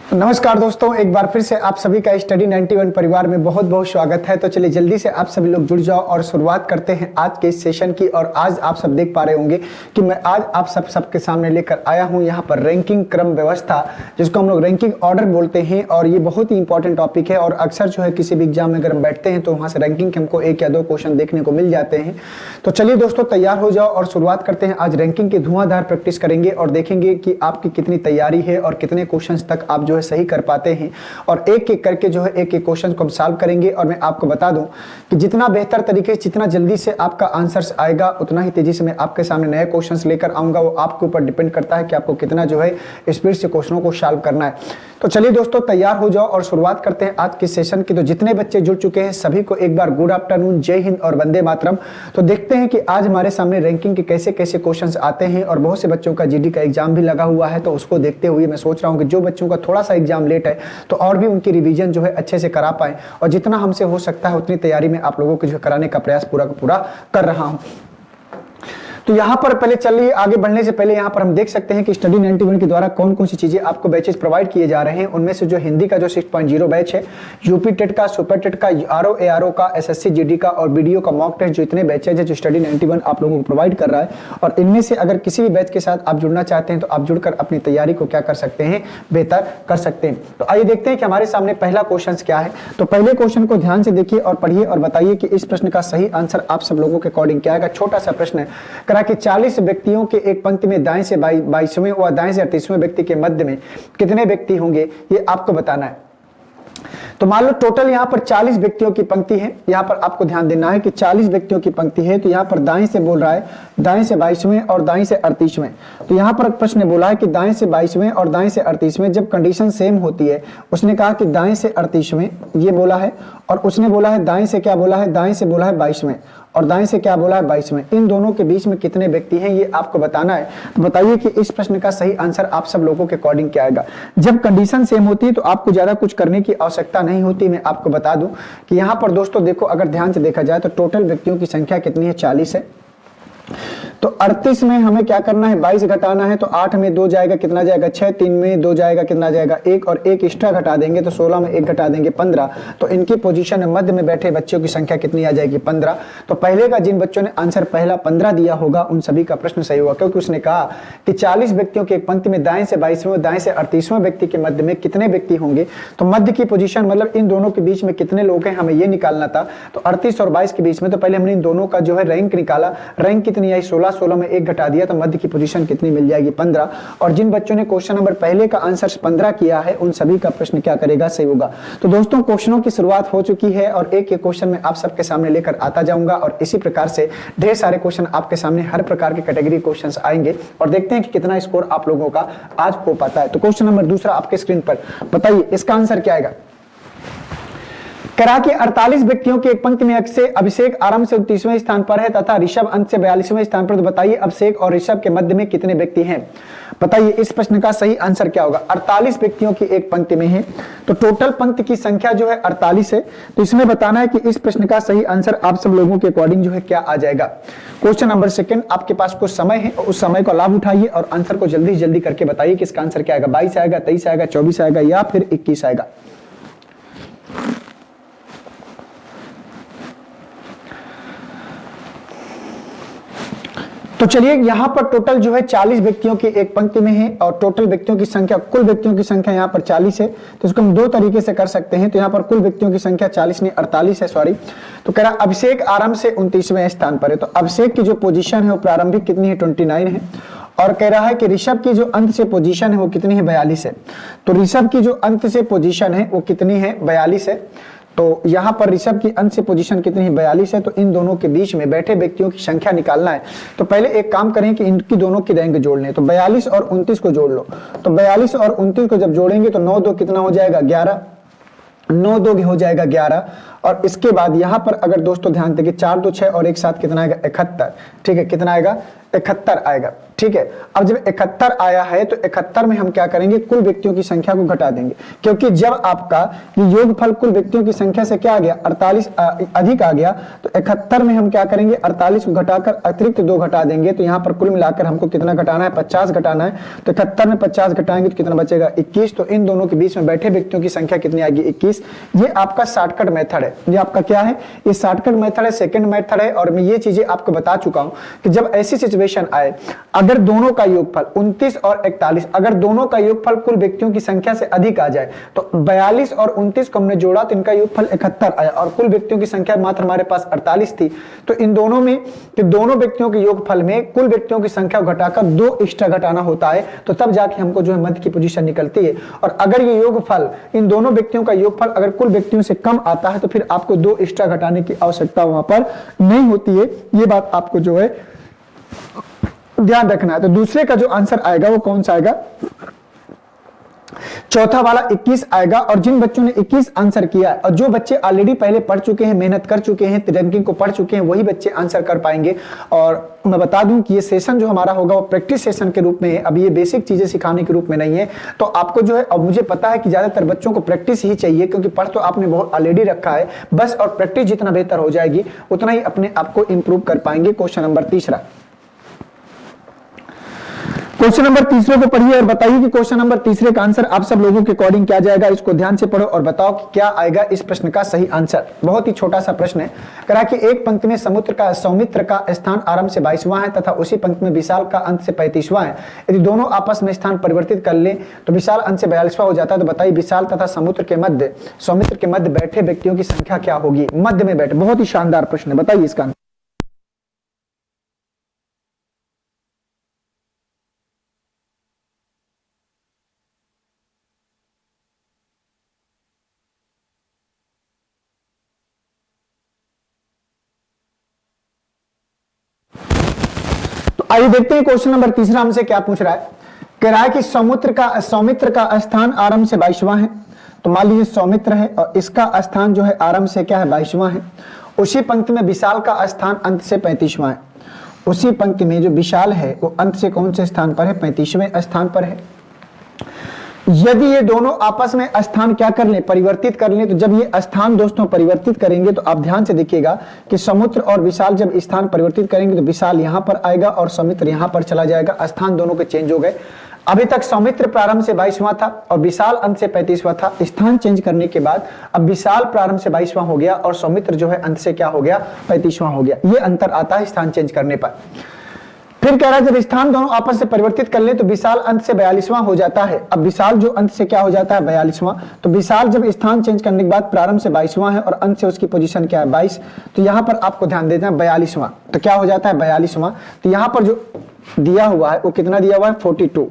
नमस्कार दोस्तों, एक बार फिर से आप सभी का स्टडी 91 परिवार में बहुत बहुत स्वागत है। तो चलिए जल्दी से आप सभी लोग जुड़ जाओ और शुरुआत करते हैं आज के इस सेशन की। और आज आप सब देख पा रहे होंगे कि मैं आज आप सबके सामने लेकर आया हूं यहाँ पर रैंकिंग क्रम व्यवस्था, जिसको हम लोग रैंकिंग ऑर्डर बोलते हैं। और ये बहुत ही इंपॉर्टेंट टॉपिक है और अक्सर जो है किसी भी एग्जाम में अगर हम बैठते हैं तो वहाँ से रैंकिंग के हमको 1 या 2 क्वेश्चन देखने को मिल जाते हैं। तो चलिए दोस्तों तैयार हो जाओ और शुरुआत करते हैं। आज रैंकिंग की धुआंधार प्रैक्टिस करेंगे और देखेंगे कि आपकी कितनी तैयारी है और कितने क्वेश्चन तक आप जो है सही कर पाते हैं। और एक एक करके जो है एक एक क्वेश्चन को हम सॉल्व करेंगे। और मैं आपको बता दूं कि जितना बेहतर तरीके से, जितना जल्दी से आपका आंसर्स आएगा, उतना ही तेजी से मैं आपके सामने नए क्वेश्चंस लेकर आऊंगा। वो आपके ऊपर डिपेंड करता है कि आपको कितना जो है स्पीड से क्वेश्चनों को सॉल्व करना है। तो चलिए दोस्तों तैयार हो जाओ और शुरुआत करते हैं आज के सेशन की। तो जितने बच्चे जुड़ चुके हैं सभी को एक बार गुड आफ्टरनून, जय हिंद और वंदे मातरम। तो देखते हैं कि आज हमारे सामने रैंकिंग के कैसे कैसे क्वेश्चंस आते हैं। और बहुत से बच्चों का जीडी का एग्जाम भी लगा हुआ है, तो उसको देखते हुए मैं सोच रहा हूं कि जो बच्चों का थोड़ा सा एग्जाम लेट है तो और भी उनकी रिवीजन जो है अच्छे से करा पाए। और जितना हमसे हो सकता है उतनी तैयारी में आप लोगों को जो कराने का प्रयास पूरा कर रहा हूं। तो यहाँ पर पहले चलिए आगे बढ़ने से पहले यहाँ पर हम देख सकते हैं कि स्टडी 91 के द्वारा कौन कौन सी चीजें आपको बैचेस प्रोवाइड किए जा रहे हैं। उनमें से जो हिंदी का जो 6.0 बैच है, यूपी टेट का, सुपर टेट का, आरओ एआरओ का, एसएससी जीडी का और बीडीओ का मॉक टेस्ट, जो इतने बैचेज है जो स्टडी 91 आप लोगों को प्रोवाइड कर रहा है। और इनमें से अगर किसी भी बैच के साथ आप जुड़ना चाहते हैं तो आप जुड़कर अपनी तैयारी को क्या कर सकते हैं, बेहतर कर सकते हैं। तो आइए देखते हैं कि हमारे सामने पहला क्वेश्चन क्या है। तो पहले क्वेश्चन को ध्यान से देखिए और पढ़िए और बताइए कि इस प्रश्न का सही आंसर आप सब लोगों के अकॉर्डिंग क्या आएगा। छोटा सा प्रश्न है, करा कि 40 व्यक्तियों के एक पंक्ति में दाएं से 22वें व दाएं से 38वें व्यक्ति के मध्य में कितने व्यक्ति होंगे, ये आपको बताना है। तो मान लो टोटल यहाँ पर 40 व्यक्तियों की पंक्ति है। यहाँ पर आपको ध्यान देना है कि 40 व्यक्तियों की पंक्ति है। तो यहाँ पर दाएं से बोल रहा है, दाएं से 22वें और दाएं से 38वें। तो यहाँ पर प्रश्न बोला है कि दाएं से 22वें और दाएं से 38वें जब कंडीशन सेम होती है, उसने कहा कि दाएं से 38वें ये बोला है और उसने बोला है दाएं से क्या बोला है, दाएं से बोला है 22वें और दाएं से क्या बोला है 22वें। इन दोनों के बीच में कितने व्यक्ति हैं ये आपको बताना है। तो बताइए कि इस प्रश्न का सही आंसर आप सब लोगों के अकॉर्डिंग क्या आएगा। जब कंडीशन सेम होती है तो आपको ज्यादा कुछ करने की आवश्यकता नहीं होती। मैं आपको बता दूं कि यहाँ पर दोस्तों देखो, अगर ध्यान से देखा जाए तो टोटल व्यक्तियों की संख्या कितनी है, 40 है। तो 38 में हमें क्या करना है, 22 घटाना है। तो 8 में 2 जाएगा, कितना जाएगा 6, 3 में 2 जाएगा, कितना जाएगा 1 और 1 एक्स्ट्रा घटा देंगे तो 16 में 1 घटा देंगे 15। तो इनकी पोजीशन मध्य में बैठे बच्चों की संख्या कितनी आ जाएगी, 15। तो पहले का जिन बच्चों ने आंसर पहला 15 दिया होगा उन सभी का प्रश्न सही होगा, क्योंकि उसने कहा कि 40 व्यक्तियों की एक पंक्ति में दाएं से 22वें दाएं से 38वें व्यक्ति के मध्य में कितने व्यक्ति होंगे। तो मध्य की पोजीशन मतलब इन दोनों के बीच में कितने लोग हैं हमें ये निकालना था। तो 38 और 22 के बीच में तो पहले हमने इन दोनों का जो है रैंक निकाला। रैंक कितनी आई, 16, 16 में 1 घटा दिया तो मध्य की पोजीशन कितनी मिल जाएगी, 15। और जिन बच्चों ने क्वेश्चन नंबर पहले का आंसर 15 किया है उन सभी का प्रश्न क्या करेगा, सही होगा। तो दोस्तों क्वेश्चनों की शुरुआत हो चुकी है और एक एक क्वेश्चन में आप सबके सामने लेकर आता जाऊंगा। और इसी प्रकार से ढेर सारे क्वेश्चन आपके सामने हर प्रकार के कैटेगरी क्वेश्चंस आएंगे और देखते हैं कि कितना स्कोर आप लोगों का आज हो पाता है। तो क्वेश्चन नंबर दूसरा आपके स्क्रीन पर, बताइए इसका आंसर क्या आएगा। करा कि 48 व्यक्तियों की एक पंक्ति में अभिषेक आरंभ से 29वें स्थान पर है तथा ऋषभ अंत से 42वें स्थान पर। तो बताइए अभिषेक और ऋषभ के मध्य में कितने व्यक्ति हैं। बताइए इस प्रश्न का सही आंसर क्या होगा। 48 व्यक्तियों की एक पंक्ति में है तो टोटल पंक्ति की संख्या जो है 48 है। तो इसमें बताना है कि इस प्रश्न का सही आंसर आप सब लोगों के अकॉर्डिंग जो है क्या आ जाएगा। क्वेश्चन नंबर सेकंड, आपके पास कुछ समय है, उस समय का लाभ उठाइए और आंसर को जल्दी जल्दी करके बताइए कि इसका आंसर क्या आएगा। 22 आएगा, 23 आएगा, 24 आएगा या फिर 21 आएगा। तो चलिए यहाँ पर टोटल जो है 40 व्यक्तियों की एक पंक्ति में है और टोटल व्यक्तियों की संख्या, कुल व्यक्तियों की संख्या यहाँ पर 40 है। तो इसको हम दो तरीके से कर सकते हैं। तो यहाँ पर कुल व्यक्तियों की संख्या 40 नहीं 48 है, सॉरी। तो कह रहा अभिषेक आरंभ से 29वें स्थान पर है। तो अभिषेक की जो पोजीशन है वो प्रारंभिक कितनी है, 29 है। और कह रहा है कि ऋषभ की जो अंत से पोजीशन है वो कितनी है, 42 है। तो ऋषभ की जो अंत से पोजीशन है वो कितनी है, 42 है। तो यहाँ पर ऋषभ की अंत से पोजीशन कितनी है, 42 है। तो इन दोनों के बीच में बैठे व्यक्तियों की संख्या निकालना है। तो पहले एक काम करें कि इनकी दोनों की रैंक जोड़ लें। तो 42 और 29 को जोड़ लो। तो 42 और 29 को जब जोड़ेंगे तो 9 2 कितना हो जाएगा, 11। 9 2 हो जाएगा 11। और इसके बाद यहाँ पर अगर दोस्तों ध्यान देंगे 4 2 6 और एक साथ कितना आएगा, 71। ठीक है, कितना आएगा, 71 आएगा। ठीक है, अब जब 71 आया है तो 71 में हम क्या करेंगे, कुल व्यक्तियों की संख्या को घटा देंगे, क्योंकि जब आपका ये योगफल कुल व्यक्तियों की संख्या से क्या आ गया, 48 अधिक आ गया, तो 71 में हम क्या करेंगे, 48 को घटाकर अतिरिक्त 2 घटा देंगे, तो यहाँ पर कुल मिलाकर हमको कितना घटाना है, 50 घटाना है। तो 71 में 50 घटाएंगे तो कितना बचेगा, 21। तो इन दोनों के बीच में बैठे व्यक्तियों की संख्या कितनी आएगी, 21। ये आपका शॉर्टकट मेथड है, ये आपका क्या है, ये शॉर्टकट मेथड है, सेकंड मेथड है। और मैं ये चीजें आपको बता चुका हूं कि जब ऐसी सिचुएशन आए, अगर दोनों का योगफल 29 और 41, अगर दोनों का योगफल कुल व्यक्तियों की संख्या से अधिक आ जाए, तो 42 और 29 को हमने जोड़ा तो इनका योगफल 71 आया, और कुल व्यक्तियों की संख्या मात्र हमारे पास 48 थी। तो इन दोनों में, कि दोनों व्यक्तियों के योगफल में कुल व्यक्तियों की संख्या को घटाकर 2 एक्स्ट्रा घटाना होता है, तो तब जाके हमको जो है मध्य की पोजीशन निकलती है। और अगर ये योगफल, इन दोनों व्यक्तियों का योगफल अगर कुल व्यक्तियों से कम आता है, तो फिर आपको 2 एक्स्ट्रा घटाने की आवश्यकता वहां पर नहीं होती है। ये बात आपको जो है ध्यान रखना है। तो दूसरे का जो आंसर आएगा वो कौन सा आएगा, चौथा वाला 21 आएगा। और जिन बच्चों ने 21 आंसर किया है, और जो बच्चे ऑलरेडी पहले पढ़ चुके हैं, मेहनत कर चुके हैं, रैंकिंग को पढ़ चुके हैं, वही बच्चे आंसर कर पाएंगे। और मैं बता दूं कि ये सेशन जो हमारा होगा वो प्रैक्टिस सेशन के रूप में है, अभी ये बेसिक चीजें सिखाने के रूप में नहीं है। तो आपको जो है, अब मुझे पता है कि ज्यादातर बच्चों को प्रैक्टिस ही चाहिए, क्योंकि पढ़ तो आपने बहुत ऑलरेडी रखा है बस, और प्रैक्टिस जितना बेहतर हो जाएगी उतना ही अपने आप को इंप्रूव कर पाएंगे। क्वेश्चन नंबर तीसरा, क्वेश्चन नंबर तीसरे को पढ़िए और बताइए कि क्वेश्चन नंबर तीसरे का आंसर आप सब लोगों के अकॉर्डिंग क्या जाएगा। इसको ध्यान से पढ़ो और बताओ कि क्या आएगा इस प्रश्न का सही आंसर। बहुत ही छोटा सा प्रश्न है। कहा कि एक पंक्ति में सौमित्र का स्थान आरंभ से 22वां है तथा उसी पंक्ति में विशाल का अंत से 35वां है। यदि दोनों आपस में स्थान परिवर्तित कर ले तो विशाल अंत से 42वां हो जाता है। तो बताइए विशाल तथा सौमित्र के मध्य बैठे व्यक्तियों की संख्या क्या होगी, मध्य में बैठे। बहुत ही शानदार प्रश्न है, बताइए इसका आंसर। आइए देखते हैं क्वेश्चन नंबर तीसरा हमसे क्या पूछ रहा है। कह रहा है कि सौमित्र का स्थान आरंभ से 22वां है। तो मान लीजिए सौमित्र है और इसका स्थान जो है आरंभ से क्या है, 22वां है। उसी पंक्ति में विशाल का स्थान अंत से 35वां है। उसी पंक्ति में जो विशाल है वो अंत से कौन से स्थान पर है, 35वें स्थान पर है। यदि ये दोनों आपस में स्थान क्या कर लें, परिवर्तित कर लें, तो जब ये स्थान दोस्तों परिवर्तित करेंगे तो आप ध्यान से देखिएगा कि समुद्र और विशाल जब स्थान परिवर्तित करेंगे तो विशाल यहां पर आएगा और समुद्र यहां पर चला जाएगा। स्थान दोनों के चेंज हो गए। अभी तक सौमित्र प्रारंभ से 22वां था और विशाल अंत से 35वां था। स्थान चेंज करने के बाद अब विशाल प्रारंभ से 22वां हो गया और सौमित्र जो है अंत से क्या हो गया, 35वां हो गया। ये अंतर आता है स्थान चेंज करने पर। फिर कह रहा है जब स्थान दोनों आपस से परिवर्तित कर ले तो विशाल अंत से 42वां हो जाता है। अब विशाल जो अंत से क्या हो जाता है, 42वां। तो विशाल जब स्थान चेंज करने के बाद प्रारंभ से 22वां है और अंत से उसकी पोजीशन क्या है, 22। तो यहां पर आपको ध्यान देना है 42वां, तो क्या हो जाता है 42वां। तो यहां पर जो दिया हुआ है वो कितना दिया हुआ है, 42।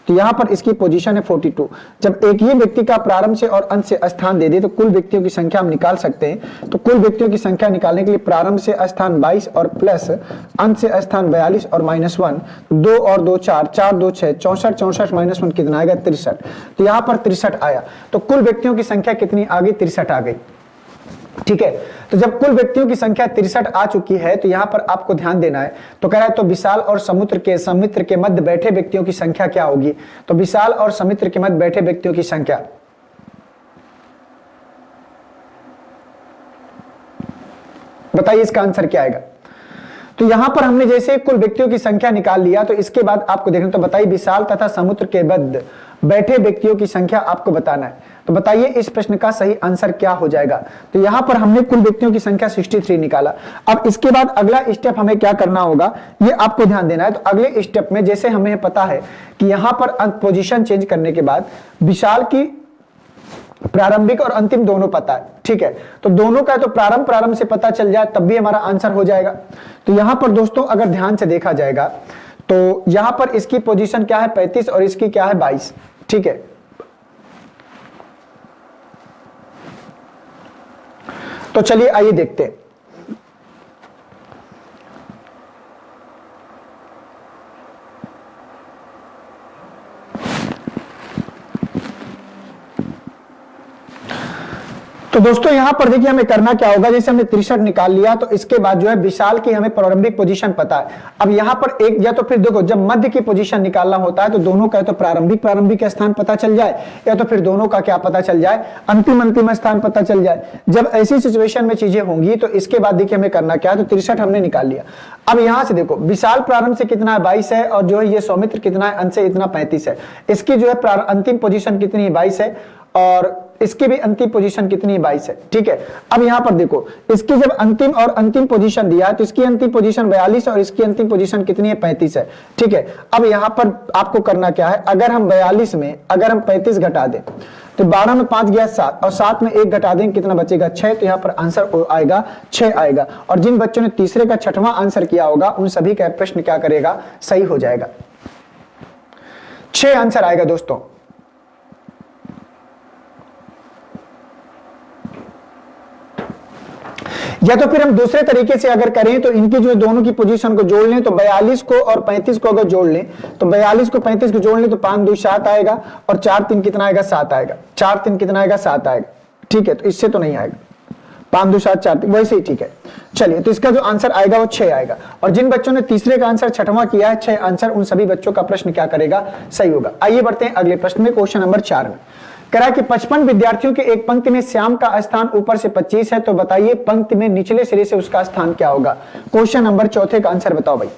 तो यहां पर इसकी पोजीशन है 42। जब एक ही व्यक्ति का प्रारंभ से और अंत से स्थान दे दे तो कुल व्यक्तियों की संख्या हम निकाल सकते हैं। तो कुल व्यक्तियों की संख्या निकालने के लिए प्रारंभ से स्थान 22 और प्लस अंत से स्थान 42 और -1, 2 और 2 4, 4 2 6, 64, 64 -1 कितना आएगा, 63। तो यहां पर 63 आया। तो कुल व्यक्तियों की संख्या कितनी आ गई, 63 आ गई। ठीक है, तो जब कुल व्यक्तियों की संख्या 63 आ चुकी है तो यहां पर आपको ध्यान देना है। तो कह रहा है तो विशाल और समुद्र के मध्य बैठे व्यक्तियों की संख्या क्या होगी। तो विशाल और समुद्र के मध्य बैठे व्यक्तियों की संख्या, बताइए इसका आंसर क्या आएगा। तो यहां पर हमने जैसे कुल व्यक्तियों की संख्या निकाल लिया तो इसके बाद आपको देखना, तो बताइए विशाल तथा समुद्र के मध्य बैठे व्यक्तियों की संख्या आपको बताना है। तो बताइए इस प्रश्न का सही आंसर क्या हो जाएगा। तो यहां पर हमने कुल व्यक्तियों की संख्या 63 निकाला। अब इसके बाद अगला स्टेप हमें क्या करना होगा, ये आपको ध्यान देना है। तो अगले स्टेप में जैसे हमें पता है कि यहां पर पोजीशन चेंज करने के बाद विशाल की प्रारंभिक और अंतिम दोनों पता है। ठीक है, तो दोनों का तो प्रारंभ से पता चल जाए तब भी हमारा आंसर हो जाएगा। तो यहां पर दोस्तों अगर ध्यान से देखा जाएगा तो यहां पर इसकी पोजीशन क्या है, 35 और इसकी क्या है, 22। ठीक है, तो चलिए आइए देखते हैं। तो दोस्तों यहां पर देखिए हमें करना क्या होगा, जैसे हमने 63 निकाल लिया तो इसके बाद जो है विशाल की हमें प्रारंभिक पोजीशन पता है। अब यहां पर एक या तो फिर देखो जब मध्य की पोजीशन निकालना होता है तो दोनों का तो प्रारंभिक स्थान पता चल जाए या तो फिर दोनों का क्या पता चल जाए, अंतिम स्थान पता चल जाए। जब ऐसी सिचुएशन में चीजें होंगी तो इसके बाद देखिए हमें करना क्या है, तो 63 हमने निकाल लिया। अब यहां से देखो विशाल प्रारंभ से कितना है 22 है और जो है ये सौमित्र कितना है अंश से इतना 35 है। इसकी जो है अंतिम पोजीशन कितनी है 22 है और इसकी भी अंतिम पोजीशन कितनी है 22 है। ठीक है, अब यहां पर देखो इसकी जब अंतिम पोजीशन दिया है तो इसकी अंतिम पोजीशन 42 और इसकी अंतिम पोजीशन कितनी है 35 है। ठीक है, अब यहां पर आपको करना क्या है, अगर हम 42 में अगर हम 35 घटा दें तो 12 में 5 गया 7 और 7 में 1 घटा देंगे कितना बचेगा 6। तो यहां पर आंसर आएगा 6 आएगा। और जिन बच्चों ने तीसरे का छठवां आंसर किया होगा उन सभी का प्रश्न क्या करेगा, सही हो जाएगा। 6 आंसर आएगा दोस्तों। या तो फिर हम दूसरे तरीके से अगर करें तो इनकी जो दोनों की पोजीशन को जोड़ लें तो 42 को और 35 को अगर जोड़ लें तो 42 को 35 को जोड़ लें तो 5 2 7 आएगा और 4 3 कितना आएगा 7 आएगा। 4 3 कितना आएगा 7 आएगा। ठीक है, तो इससे तो नहीं आएगा 5 2 7 4 3 वैसे ही। ठीक है, चलिए तो इसका जो आंसर आएगा वो 6 आएगा। और जिन बच्चों ने तीसरे का आंसर छठवां किया है 6 आंसर, उन सभी बच्चों का प्रश्न क्या करेगा, सही होगा। आइए बढ़ते हैं अगले प्रश्न में, क्वेश्चन नंबर 4 में। करा कि 55 विद्यार्थियों के एक पंक्ति में श्याम का स्थान ऊपर से 25 है, तो बताइए पंक्ति में निचले सिरे से उसका स्थान क्या होगा। क्वेश्चन नंबर 4 का आंसर बताओ भाई।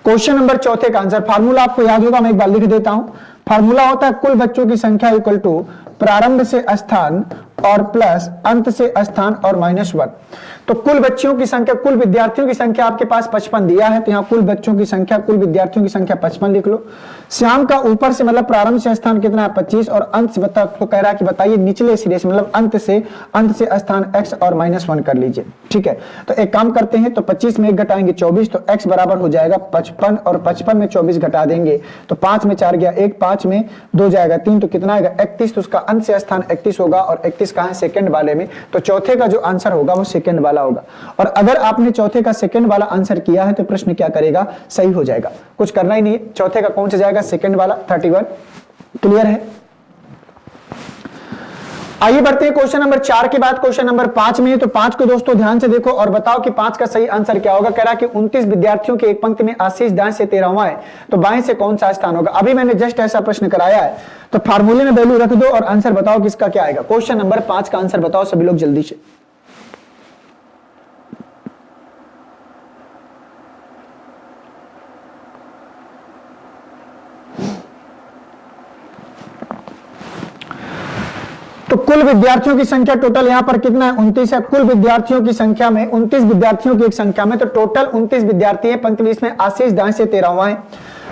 क्वेश्चन नंबर 4 का आंसर, फार्मूला आपको याद होगा, मैं एक बार लिख देता हूं। फार्मूला होता है कुल बच्चों की संख्या इक्वल टू प्रारंभ से स्थान और प्लस अंत से स्थान और -1। तो कुल बच्चों की संख्या, कुल विद्यार्थियों की संख्या आपके पास 55 दिया है, तो यहाँ कुल बच्चों की संख्या, कुल विद्यार्थियों की संख्या 55 लिख लो। श्याम का ऊपर से मतलब प्रारंभ से स्थान कितना है 25 और अंत से तो कह रहा है कि बताइए निचले सिरे से मतलब अंत से स्थान x और -1 कर लीजिए। ठीक है, तो एक काम करते हैं, तो 25 में 1 घटाएंगे 24, तो x बराबर हो जाएगा 55 और 55 में 24 घटा देंगे तो 5 में 4 गया 1, 5 में 2 जाएगा 3, तो कितना आएगा 31। तो उसका अंत से स्थान 31 होगा और 31 कहां है सेकंड वाले में, तो चौथे का जो आंसर होगा वो सेकंड वाला होगा। और अगर आपने चौथे का सेकंड वाला आंसर किया है तो प्रश्न क्या करेगा, सही हो जाएगा। कुछ करना ही नहीं है, चौथे का कौन सा जाएगा, सेकंड वाला 31। क्लियर है। आइए बढ़ते हैं क्वेश्चन नंबर 4 के बाद क्वेश्चन नंबर 5 में। तो 5 को दोस्तों ध्यान से देखो और बताओ कि 5 का सही आंसर क्या होगा। कह रहा कि 29 विद्यार्थियों के एक पंक्ति में आशीष दाएं से 13वां है, तो बाएं से कौन सा स्थान होगा। अभी मैंने जस्ट ऐसा प्रश्न कराया है, तो फार्मूले में वैल्यू रख दो और आंसर बताओ किसका क्या आएगा। क्वेश्चन नंबर 5 का आंसर बताओ सभी लोग जल्दी से। तो कुल विद्यार्थियों की संख्या टोटल यहां पर कितना है 29 है। कुल विद्यार्थियों की संख्या में 29 विद्यार्थियों की एक संख्या में तो टोटल 29 विद्यार्थी है। पंक्ति में इसमें आशीष दाएं से 13वां है,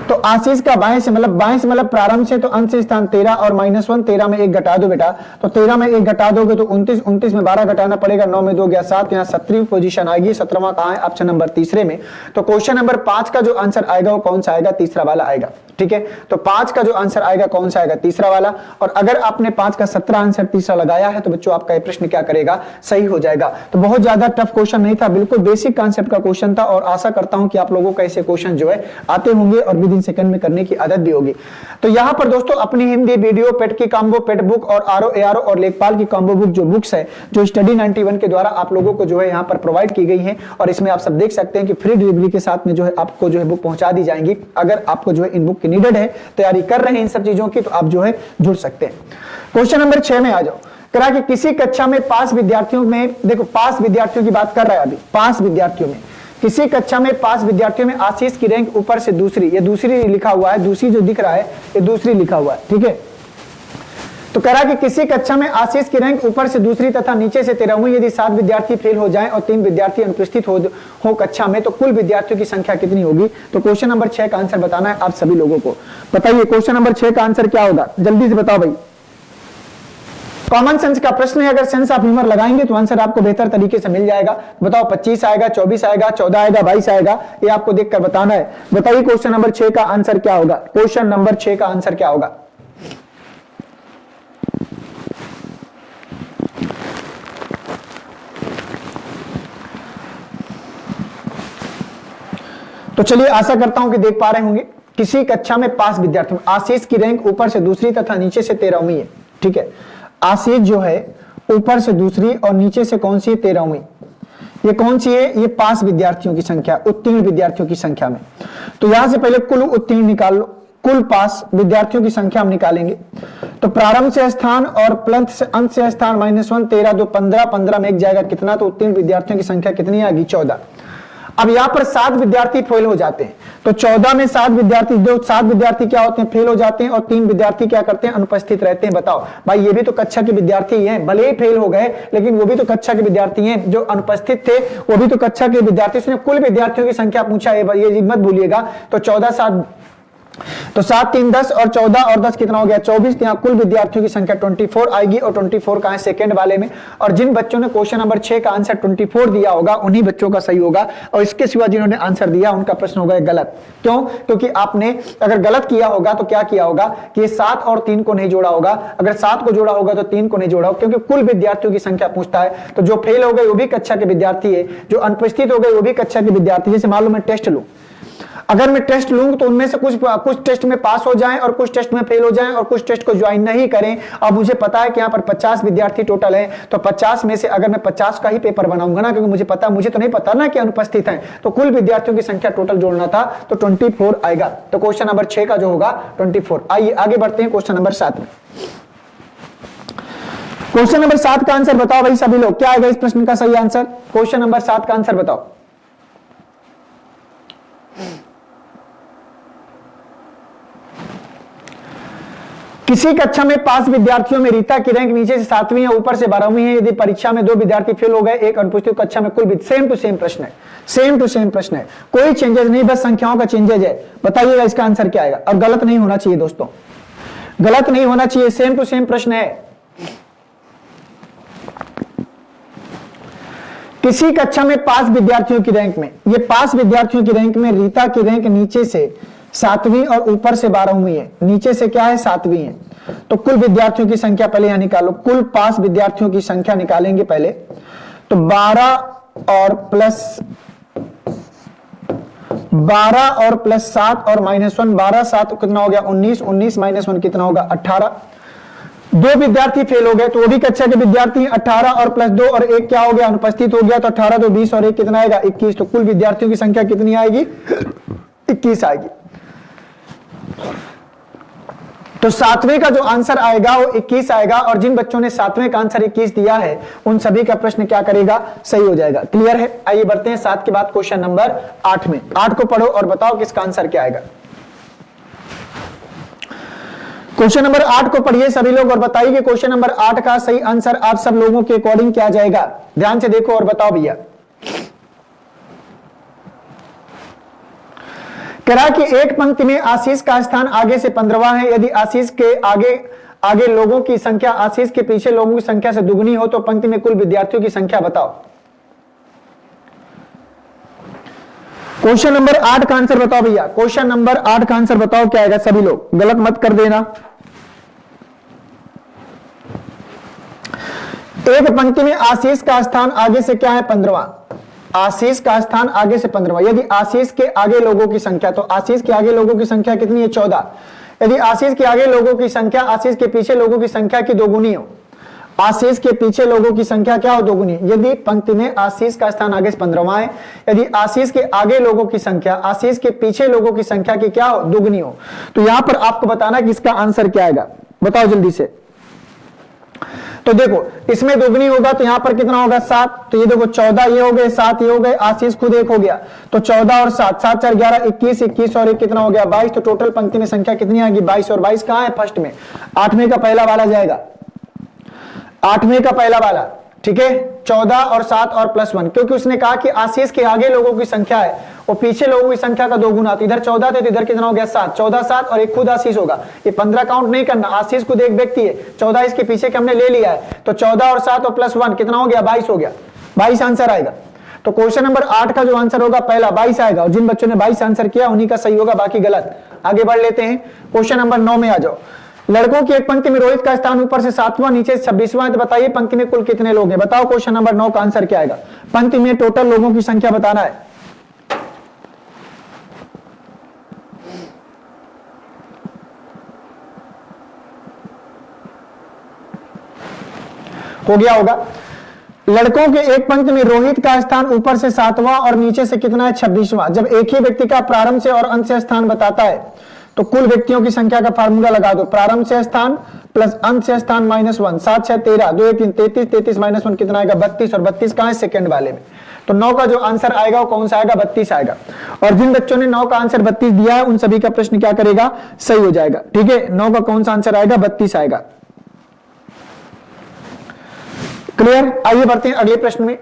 तो आशीष का बाएं से मतलब प्रारंभ से तो अंत से स्थान 13 और -1, 13 में 1 घटा दो बेटा, तो 13 में 1 घटा दोगे तो 29, 29 में 12 घटाना पड़ेगा, 9 में 2 गया 7, यहाँ 17वीं पोजीशन आएगी। 17वां कहां है, ऑप्शन नंबर तीसरे में। तो क्वेश्चन नंबर 5 का जो आंसर आएगा वो कौन सा आएगा, तीसरा वाला आएगा। ठीक है, तो 5 का जो आंसर आएगा कौन सा आएगा, तीसरा वाला। और अगर आपने 5 का 17 आंसर तीसरा लगाया है तो बच्चों आपका ये प्रश्न क्या करेगा, सही हो जाएगा। तो बहुत ज्यादा टफ क्वेश्चन नहीं था, बिल्कुल बेसिक कॉन्सेप्ट का क्वेश्चन था और आशा करता हूं कि आप लोगों को ऐसे क्वेश्चन जो है आते होंगे और विद इन सेकंड में करने की आदत भी होगी। तो यहां पर दोस्तों अपनी हिंदी वीडियो, पेट की कॉम्बो, पेट बुक और आरओ एआरओ और लेखपाल की कॉम्बो बुक जो बुक्स है जो स्टडी 91 के द्वारा आप लोगों को जो है यहां पर प्रोवाइड की गई है और इसमें आप सब देख सकते हैं कि फ्री डिलीवरी के साथ में जो है आपको जो है बुक पहुंचा दी जाएंगी। अगर आपको जो है इन बुक की नीडेड है, तैयारी कर रहे हैं इन सब चीजों की, तो आप जो है जुड़ सकते हैं। क्वेश्चन नंबर 6 में आ जाओ। करा कि किसी कक्षा में 5 विद्यार्थियों में, देखो 5 विद्यार्थियों की बात कर रहा है अभी, 5 विद्यार्थियों में, किसी कक्षा में 5 विद्यार्थियों में आशीष की रैंक ऊपर से दूसरी, ये दूसरी लिखा हुआ है, दूसरी जो दिख रहा है ये दूसरी लिखा हुआ है। ठीक है, तो कह रहा कि किसी कक्षा में आशीष की रैंक ऊपर से दूसरी तथा नीचे से 13वीं, यदि 7 विद्यार्थी फेल हो जाएं और 3 विद्यार्थी अनुपस्थित हो कक्षा में, तो कुल विद्यार्थियों की संख्या कितनी होगी। तो क्वेश्चन नंबर 6 का आंसर बताना है आप सभी लोगों को। बताइए क्वेश्चन नंबर 6 का आंसर क्या होगा, जल्दी से बताओ भाई। कॉमन सेंस का प्रश्न है, अगर सेंस ऑफ ह्यूमर लगाएंगे तो आंसर आपको बेहतर तरीके से मिल जाएगा। बताओ 25 आएगा, 24 आएगा, 14 आएगा, 22 आएगा, ये आपको देखकर बताना है। बताइए क्वेश्चन नंबर 6 का आंसर क्या होगा। क्वेश्चन नंबर 6 का आंसर क्या होगा। तो चलिए आशा करता हूं कि देख पा रहे होंगे। किसी कक्षा में 5 विद्यार्थियों, आशीष की रैंक ऊपर से दूसरी तथा नीचे से 13वीं है। ठीक है, आशीष जो है ऊपर से दूसरी और नीचे से कौन सी है 13वीं। ये कौन सी है, ये पास विद्यार्थियों की संख्या, उत्तीर्ण विद्यार्थियों की संख्या में। तो यहां से पहले कुल उत्तीर्ण निकाल लो, कुल पास विद्यार्थियों की संख्या हम निकालेंगे। तो प्रारंभ से स्थान और प्लंथ से अंत से स्थान -1 13 2 15 15 में एक जाएगा कितना, तो उत्तीर्ण विद्यार्थियों की संख्या कितनी आएगी 14। अब यहां पर 7 विद्यार्थी फेल हो जाते हैं, तो 14 में 7 विद्यार्थी, जो 7 विद्यार्थी क्या होते हैं, फेल हो जाते हैं और 3 विद्यार्थी क्या करते हैं, अनुपस्थित रहते हैं। बताओ भाई, ये भी तो कक्षा के विद्यार्थी हैं, भले ही फेल हो गए लेकिन वो भी तो कक्षा के विद्यार्थी हैं। जो अनुपस्थित थे वो भी तो कक्षा के विद्यार्थी। उसने कुल विद्यार्थियों की संख्या पूछा है, ये मत भूलिएगा। तो 14 7, तो 7 3 10 और 14 और 10 कितना हो गया 24। यहाँ कुल विद्यार्थियों की संख्या 24 आएगी और 24 का है सेकंड वाले में। और जिन बच्चों ने क्वेश्चन नंबर 6 का आंसर 24 दिया होगा उन्हीं बच्चों का सही होगा, और इसके सिवा जिन्होंने आंसर दिया उनका प्रश्न होगा गलत। क्यों? क्योंकि आपने अगर गलत किया होगा तो क्या किया होगा कि ये 7 और 3 को नहीं जोड़ा होगा, अगर 7 को जोड़ा होगा तो 3 को नहीं जोड़ा होगा, क्योंकि कुल विद्यार्थियों की संख्या पूछता है। तो जो फेल हो गए वो भी कक्षा के विद्यार्थी है, जो अनुपस्थित हो गए वो भी कक्षा के विद्यार्थी। जैसे मान लो मैं टेस्ट लूं, अगर मैं टेस्ट लूंगा तो उनमें से कुछ टेस्ट में पास हो जाएं और कुछ टेस्ट में फेल हो जाएं और कुछ टेस्ट को ज्वाइन नहीं करें। अब मुझे पता है कि यहाँ पर 50 विद्यार्थी टोटल हैं, तो 50 में से अगर मैं 50 का ही पेपर बनाऊंगा ना, क्योंकि मुझे तो नहीं पता ना कि अनुपस्थित हैं, तो कुल विद्यार्थियों की संख्या टोटल जोड़ना था, तो 24 आएगा। तो क्वेश्चन नंबर 6 का जो होगा 24। आइए आगे बढ़ते हैं क्वेश्चन नंबर 7 में। क्वेश्चन नंबर 7 का आंसर बताओ भाई सभी लोग, क्या आएगा इस प्रश्न का सही आंसर? क्वेश्चन नंबर 7 का आंसर बताओ। किसी कक्षा में 5 विद्यार्थियों में रीता की रैंक नीचे से 7वीं है, ऊपर से 12वीं है। यदि परीक्षा में 2 विद्यार्थी फेल हो गए, एक अनुपस्थित, कक्षा में कुल सेम टू सेम प्रश्न है, सेम टू सेम प्रश्न है, कोई चेंजेस नहीं, बस संख्याओं का चेंजेज है। बताइएगा इसका आंसर क्या आएगा? और गलत नहीं होना चाहिए दोस्तों, गलत नहीं होना चाहिए, सेम टू सेम प्रश्न है। किसी कक्षा में 5 विद्यार्थियों की रैंक में, ये 5 विद्यार्थियों की रैंक में रीता की रैंक नीचे से 7वीं और ऊपर से 12वीं है। नीचे से क्या है 7वीं है, तो कुल विद्यार्थियों की संख्या पहले यहां निकालो, कुल 5 विद्यार्थियों की संख्या निकालेंगे पहले। तो 12 और प्लस 7 और -1, 12 7 कितना हो गया 19, 19 -1 कितना होगा 18। 2 विद्यार्थी फेल हो गए तो वो भी कक्षा के विद्यार्थी हैं। 18 और प्लस 2 और 1 क्या हो गया अनुपस्थित हो गया, तो 18 तो 20 और 1 कितना आएगा 21। तो कुल विद्यार्थियों की संख्या कितनी आएगी 21 आएगी। तो 7वें का जो आंसर आएगा वो 21 आएगा, और जिन बच्चों ने 7वें का आंसर 21 दिया है उन सभी का प्रश्न क्या करेगा, सही हो जाएगा। क्लियर है? आइए बढ़ते हैं 7 के बाद क्वेश्चन नंबर 8 में। 8 को पढ़ो और बताओ किसका आंसर क्या आएगा। क्वेश्चन नंबर 8 को पढ़िए सभी लोग और बताइए कि क्वेश्चन नंबर 8 का सही आंसर आप सब लोगों के अकॉर्डिंग क्या जाएगा। ध्यान से देखो और बताओ भैया। कह रहा कि एक पंक्ति में आशीष का स्थान आगे से 15वां है। यदि आशीष के आगे लोगों की संख्या आशीष के पीछे लोगों की संख्या से दुगनी हो तो पंक्ति में कुल विद्यार्थियों की संख्या बताओ। क्वेश्चन नंबर 8 का आंसर बताओ भैया। क्वेश्चन नंबर 8 का आंसर बताओ क्या आएगा, सभी लोग गलत मत कर देना। एक पंक्ति में आशीष का स्थान आगे से क्या है 15वां, आशीष का स्थान आगे से 15वां। यदि आशीष के आगे लोगों की संख्या, तो आशीष के आगे लोगों की संख्या कितनी है 14। यदि आशीष के आगे लोगों की संख्या आशीष के पीछे लोगों की संख्या की दोगुनी हो, आशीष के पीछे लोगों की संख्या क्या हो दोगुनी। यदि पंक्ति में आशीष का स्थान आगे से 15वां है, यदि आशीष के आगे लोगों की संख्या आशीष के पीछे लोगों की संख्या की क्या हो दोगुनी हो, तो यहां पर आपको बताना कि इसका आंसर क्या आएगा, बताओ जल्दी से। तो देखो इसमें दोगुनी होगा तो यहां पर कितना होगा 7, तो ये देखो 14 ये हो गए 7 ये हो गए, आशीष खुद 1 हो गया, तो 14 और 7 7 4 11 21 21 और 1 कितना हो गया 22। तो टोटल पंक्ति में संख्या कितनी आएगी 22, और 22 कहां है फर्स्ट में, 8वें का पहला वाला जाएगा, 8वें का पहला वाला, ठीक है। 14 और 7 और +1, क्योंकि उसने कहा कि आशीष के आगे लोगों की संख्या है और पीछे लोगों की संख्या का 2 गुना, तो इधर 14 थे तो इधर कितना हो गया 7, 14 7 और 1 खुद आशीष होगा। ये 15 काउंट नहीं करना, आशीष खुद एक व्यक्ति है, 14 इसके पीछे के हमने ले लिया है, तो 14 और 7 और +1 कितना हो गया 22 हो गया, 22 आंसर आएगा। तो क्वेश्चन नंबर 8 का जो आंसर होगा पहला 22 आएगा, और जिन बच्चों ने 22 आंसर किया उन्हीं का सही होगा, बाकी गलत। आगे बढ़ लेते हैं, क्वेश्चन नंबर 9 में आ जाओ। लड़कों की एक पंक्ति में रोहित का स्थान ऊपर से 7वां नीचे से 26वां है, तो बताइए पंक्ति में कुल कितने लोग हैं। बताओ क्वेश्चन नंबर 9 का आंसर क्या आएगा, पंक्ति में टोटल लोगों की संख्या बताना है। हो गया होगा। लड़कों के एक पंक्ति में रोहित का स्थान ऊपर से 7वां और नीचे से कितना है 26वां। जब एक ही व्यक्ति का प्रारंभ से और अंत से स्थान बताता है तो कुल व्यक्तियों की संख्या का फार्मूला लगा दो, प्रारंभ से स्थान प्लस अंत से स्थान -1, 7 6 13, 2 1 3 33, 33 -1 कितना आएगा 32, और 32 कहां है सेकंड वाले में। तो 9 का जो आंसर आएगा वो कौन सा आएगा 32 आएगा। और जिन बच्चों ने 9 का आंसर 32 दिया है उन सभी का प्रश्न क्या करेगा सही हो जाएगा। ठीक है, 9 का कौन सा आंसर आएगा 32 आएगा। क्लियर। आइए बढ़ते हैं अगले प्रश्न में।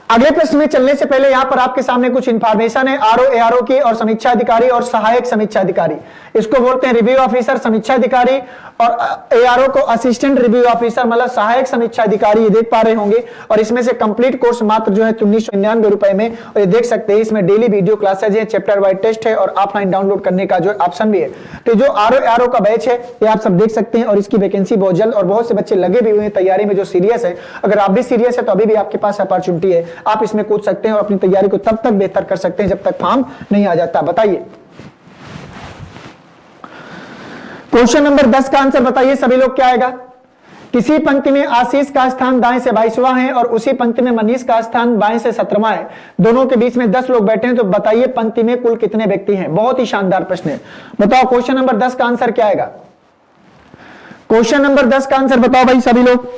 अगले प्रश्न में चलने से पहले यहां पर आपके सामने कुछ इंफॉर्मेशन है आरओ एआरओ की, और समीक्षा अधिकारी और सहायक समीक्षा अधिकारी, इसको बोलते हैं रिव्यू ऑफिसर समीक्षा अधिकारी, और एआरओ को असिस्टेंट रिव्यू ऑफिसर मतलब सहायक समीक्षा अधिकारी, ये देख पा रहे होंगे। और इसमें से कंप्लीट कोर्स मात्र जो है 1999 रुपए में, और ये देख सकते हैं इसमें डेली वीडियो क्लासेज है, चैप्टर वाइज टेस्ट है, और ऑफलाइन डाउनलोड करने का जो ऑप्शन भी है। तो जो आरओ एआरओ का बैच है ये आप सब देख सकते हैं, और इसकी वैकेंसी बहुत जल्द, और बहुत से बच्चे लगे भी हुए हैं तैयारी में जो सीरियस है। अगर आप भी सीरियस है तो अभी भी आपके पास अपॉर्चुनिटी है, आप इसमें कूद सकते हैं और अपनी तैयारी को तब तक बेहतर कर सकते हैं जब तक फॉर्म नहीं आ जाता। बताइए क्वेश्चन नंबर 10 का आंसर बताइए सभी लोग, क्या आएगा। किसी पंक्ति में आशीष का स्थान दाएं से 22वां है और उसी पंक्ति में मनीष का स्थान बाएं से 17वां है, दोनों के बीच में 10 लोग बैठे हैं, तो बताइए पंक्ति में कुल कितने व्यक्ति हैं। बहुत ही शानदार प्रश्न है। बताओ क्वेश्चन नंबर 10 का आंसर क्या आएगा। क्वेश्चन नंबर 10 का आंसर बताओ भाई सभी लोग।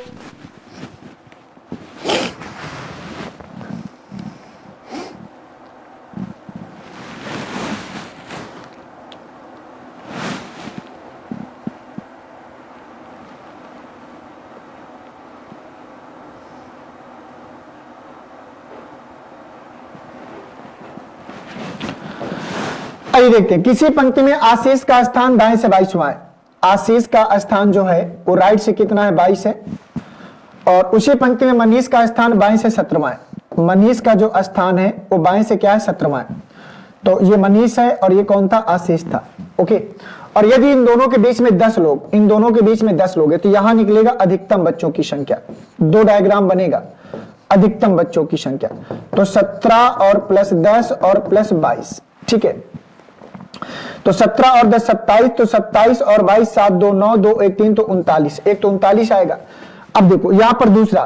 आइए देखते हैं, किसी पंक्ति में आशीष का स्थान दाएं से 22वां है। आशीष का स्थान जो है वो राइट से कितना है 22 है, और उसी पंक्ति में मनीष का स्थान बाएं से 17वां है। मनीष का जो स्थान है वो बाएं से क्या है 17वां है। तो ये मनीष है और ये कौन था आशीष था। ओके, और यदि इन दोनों के बीच में 10 लोग, इन दोनों के बीच में 10 लोग है तो यहां निकलेगा अधिकतम बच्चों की संख्या। दो डायग्राम बनेगा, अधिकतम बच्चों की संख्या तो 17 और प्लस 10 और प्लस 22। ठीक है, तो 17 और 10 27, तो 27 और 22 7 2 9 2 1 3 तो 39, एक तो 39 आएगा। अब देखो यहां पर दूसरा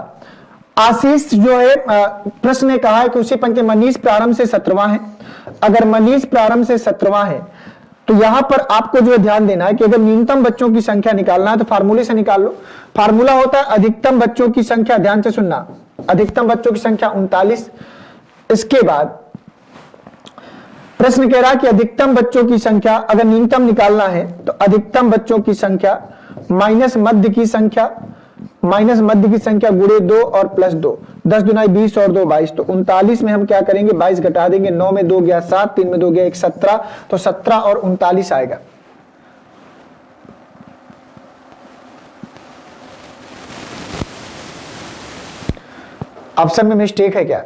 आशीष जो है, प्रश्न ने कहा है कि उसी पंक्ति मनीष प्रारंभ से 17वां है। अगर मनीष प्रारंभ से 17वां है तो यहां पर आपको जो ध्यान देना है कि अगर न्यूनतम बच्चों की संख्या निकालना है तो फार्मूले से निकाल लो। फार्मूला होता है अधिकतम बच्चों की संख्या, ध्यान से सुनना, अधिकतम बच्चों की संख्या 39। इसके बाद प्रश्न कह रहा है कि अधिकतम बच्चों की संख्या अगर न्यूनतम निकालना है तो अधिकतम बच्चों की संख्या माइनस मध्य की संख्या, माइनस मध्य की संख्या गुणे 2 और प्लस 2, 10 दुनाई 20 और 2 22। तो 39 में हम क्या करेंगे 22 घटा देंगे, 9 में 2 गया 7, 3 में 2 गया 1, 17, तो 17 और 39 आएगा। ऑप्शन में मिस्टेक है क्या।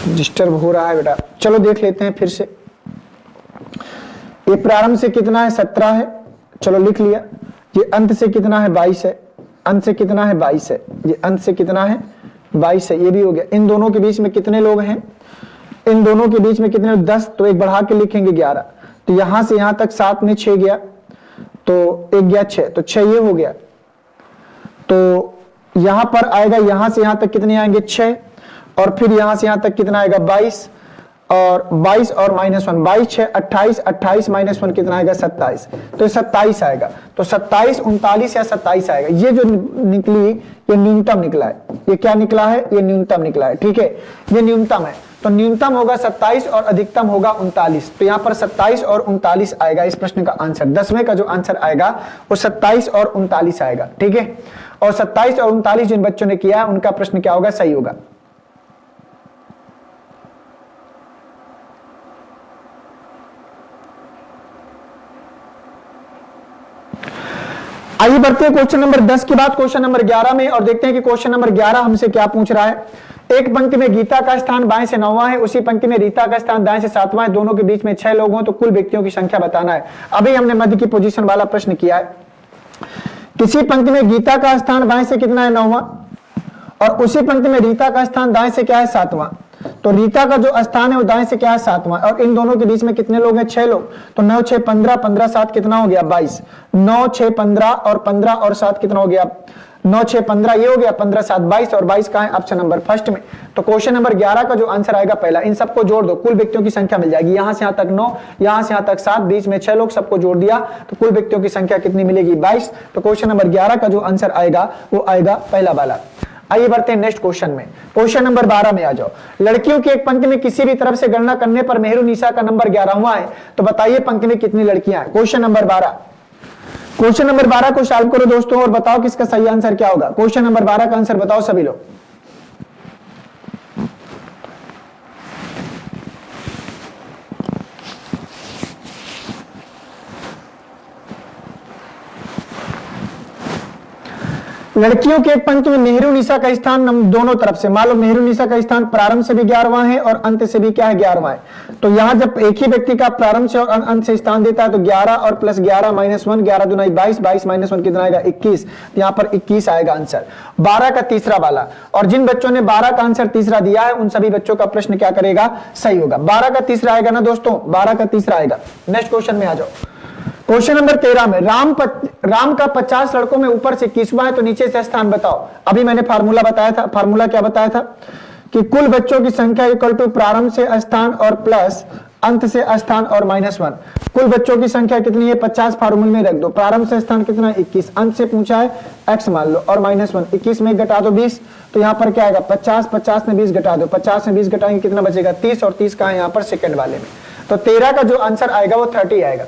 डिस्टर्ब हो रहा है बेटा, चलो देख लेते हैं फिर से। ये प्रारंभ से कितना है 17 है, चलो लिख लिया। ये अंत से कितना है 22 है, अंत से कितना है 22 है, ये अंत से कितना है 22 है, ये भी हो गया। इन दोनों के बीच में कितने लोग हैं, इन दोनों के बीच में कितने 10, तो एक बढ़ा के लिखेंगे 11। तो यहां से यहां तक 7 में 6 गया, तो एक गया 6, तो 6 ये हो गया। तो यहां पर आएगा, यहां से यहां तक कितने आएंगे 6, और फिर यहां से यहां तक कितना आएगा 22, और 22 और -1, 22 6 28, 28 -1 कितना आएगा 27, तो 27 आएगा। तो 27 39 या 27 आएगा। ये जो निकली ये न्यूनतम निकला है, ये क्या निकला है, ये न्यूनतम निकला है। ठीक है, ये न्यूनतम है, तो न्यूनतम होगा 27 और अधिकतम होगा 39। तो यहां पर 27 और 39 आएगा इस प्रश्न का आंसर। 10वें का जो आंसर आएगा वो 27 और 39 आएगा। ठीक है, और 27 और 39 जिन बच्चों ने किया है उनका प्रश्न क्या होगा, सही होगा। आइए बढ़ते हैं क्वेश्चन नंबर 10 के बाद क्वेश्चन नंबर 11 में और देखते हैं कि क्वेश्चन नंबर 11 हमसे क्या पूछ रहा है। एक पंक्ति में गीता का स्थान बाएं से 9वां है, उसी पंक्ति में रीता का स्थान दाएं से 7वां है, दोनों के बीच में 6 लोग हों तो कुल व्यक्तियों की संख्या बताना है। अभी हमने मध्य की पोजीशन वाला प्रश्न किया है। किसी पंक्ति में गीता का स्थान बाएं से कितना है 9वां, और उसी पंक्ति में रीता का स्थान दाएं से क्या है 7वां। तो रीता का जो स्थान है वो दाएं से क्या है 7वां, और इन दोनों के बीच में कितने लोग हैं 6 लोग। तो 9 6 15, 15 7 कितना हो गया 22। 9 6 15 और 15 और 7 कितना हो गया 9 6 15, ये हो गया 15 7 22, और 22 कहां है ऑप्शन नंबर फर्स्ट में। तो क्वेश्चन नंबर 11 का जो आंसर आएगा पहला, इन सबको जोड़ दो, कुल व्यक्तियों की संख्या मिल जाएगी। यहां से यहां तक 9, यहां से यहां तक 7, बीच में 6 लोग, सबको जोड़ दिया तो कुल व्यक्तियों की संख्या कितनी मिलेगी 22। तो क्वेश्चन नंबर 11 का जो आंसर आएगा वो आएगा पहला वाला। आइए बढ़ते हैं नेक्स्ट क्वेश्चन में। क्वेश्चन नंबर 12 में आ जाओ। लड़कियों की एक पंक्ति में किसी भी तरफ से गणना करने पर मेहरुनिसा का नंबर 11वां है, तो बताइए पंक्ति में कितनी लड़कियां हैं। क्वेश्चन नंबर 12, क्वेश्चन नंबर 12 को सॉल्व करो दोस्तों और बताओ किसका सही आंसर क्या होगा। क्वेश्चन नंबर 12 का आंसर बताओ सभी लोग। लड़कियों के एक पंक्ति में मेहरुनिसा का स्थान दोनों तरफ से, मान लो मेहरुनिसा का स्थान प्रारंभ से भी 11वां है और अंत से भी क्या है 11वां है। तो यहां जब एक ही व्यक्ति का प्रारंभ से और अंत से स्थान देता है तो 11 और प्लस 11 माइनस 1, 11 दूना 22, 22 माइनस 1 कितना आएगा 21। तो यहां पर 21 आएगा आंसर। 12 का तीसरा वाला, और जिन बच्चों ने 12 का आंसर तीसरा दिया है उन सभी बच्चों का प्रश्न क्या करेगा सही होगा। 12 का तीसरा आएगा ना दोस्तों, 12 का तीसरा आएगा। नेक्स्ट क्वेश्चन में आ जाओ। क्वेश्चन नंबर 13 में राम का 50 लड़कों में ऊपर से 21वां है तो नीचे से स्थान बताओ। अभी मैंने फार्मूला बताया था, फार्मूला क्या बताया था कि कुल बच्चों की संख्या इक्वल टू प्रारंभ से स्थान और प्लस अंत से स्थान और -1। कुल बच्चों की संख्या कितनी है 50, फार्मूले में रख दो। प्रारंभ से स्थान कितना है 21, अंत से पूछा है x मान लो और -1। 21 में घटा दो 20, तो यहाँ पर क्या आएगा 50, 50 में 20 घटा दो, 50 में 20 घटाएंगे कितना बचेगा 30, और 30 का है यहाँ पर सेकंड वाले में। तो 13 का जो आंसर आएगा वो 30 आएगा।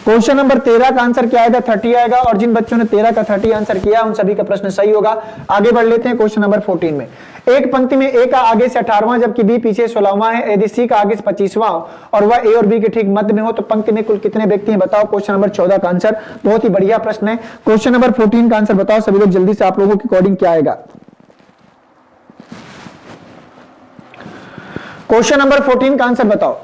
क्वेश्चन नंबर 13 का आंसर क्या आएगा 30 आएगा, और जिन बच्चों ने 13 का 30 आंसर किया उन सभी का प्रश्न सही होगा। आगे बढ़ लेते हैं क्वेश्चन नंबर 14 में। एक पंक्ति में ए का आगे से 18वां जबकि बी पीछे 16वां है, यदि सी का आगे से 25वां और वह ए और बी के ठीक मध्य में हो तो पंक्ति में कुल कितने व्यक्ति हैं बताओ। क्वेश्चन नंबर 14 का आंसर, बहुत ही बढ़िया प्रश्न है। क्वेश्चन नंबर 14 का आंसर बताओ सभी लोग जल्दी से, आप लोगों के अकॉर्डिंग क्या आएगा। क्वेश्चन नंबर 14 का आंसर बताओ।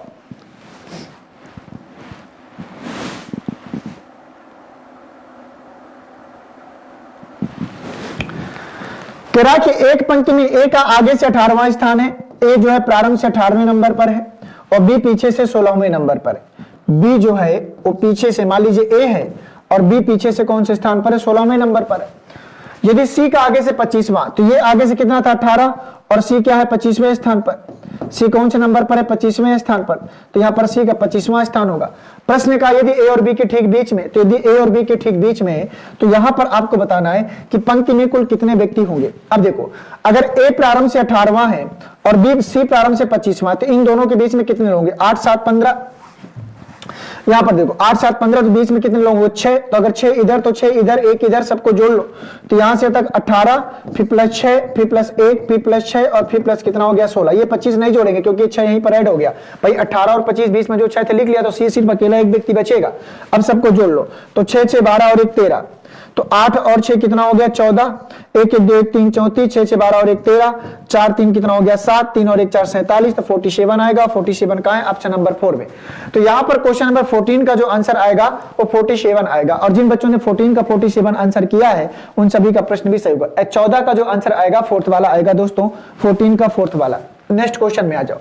कह रहा कि एक पंक्ति में ए का आगे से 18वां स्थान है, ए जो है प्रारंभ से 18वें नंबर पर है और बी पीछे से 16वें नंबर पर है। बी जो है वो पीछे से, मान लीजिए ए है और बी पीछे से कौन से स्थान पर है 16वें नंबर पर है। यदि सी का आगे से 25वां तो ये आगे से कितना था 18 और सी क्या है 25वें स्थान पर। सी कौन से नंबर पर है 25वें स्थान पर, तो यहां पर सी का 25वां स्थान होगा। प्रश्न का यदि ए और बी के ठीक बीच में, तो यदि ए और बी के ठीक बीच में है तो यहां पर आपको बताना है कि पंक्ति में कुल कितने व्यक्ति होंगे। अब देखो अगर ए प्रारंभ से 18वां है और बी सी प्रारंभ से 25वां, तो इन दोनों के बीच में कितने होंगे 8 7 15। यहां पर देखो 8 7 15, तो बीच में कितने लोग होंगे 6, तो अगर 6 इधर तो 6 इधर, 1 इधर, सबको जोड़ लो तो यहां से तक 18 फिर प्लस 6 फिर प्लस 1 फिर प्लस 6 और फिर प्लस कितना हो गया 16। ये 25 नहीं जोड़ेंगे क्योंकि 6 यहीं पर ऐड हो गया भाई। 18 और 25 बीच में जो 6 थे लिख लिया, तो सी सिर्फ अकेला एक व्यक्ति बचेगा। अब सबको जोड़ लो तो 6 6 12 और 1 13, तो 8 और 6 कितना हो गया 14, 1 1 2 1 3 34, 6 6 12 और 1 13, 4 3 कितना हो गया 7, 3 और 1 4 47, तो 47 आएगा। 47 का है ऑप्शन नंबर 4 में। तो यहां पर क्वेश्चन नंबर 14 का जो आंसर आएगा वो 47 आएगा, और जिन बच्चों ने 14 का 47 आंसर किया है उन सभी का प्रश्न भी सही होगा। 14 का जो आंसर आएगा फोर्थ वाला आएगा दोस्तों, 14 का फोर्थ वाला। नेक्स्ट क्वेश्चन में आ जाओ।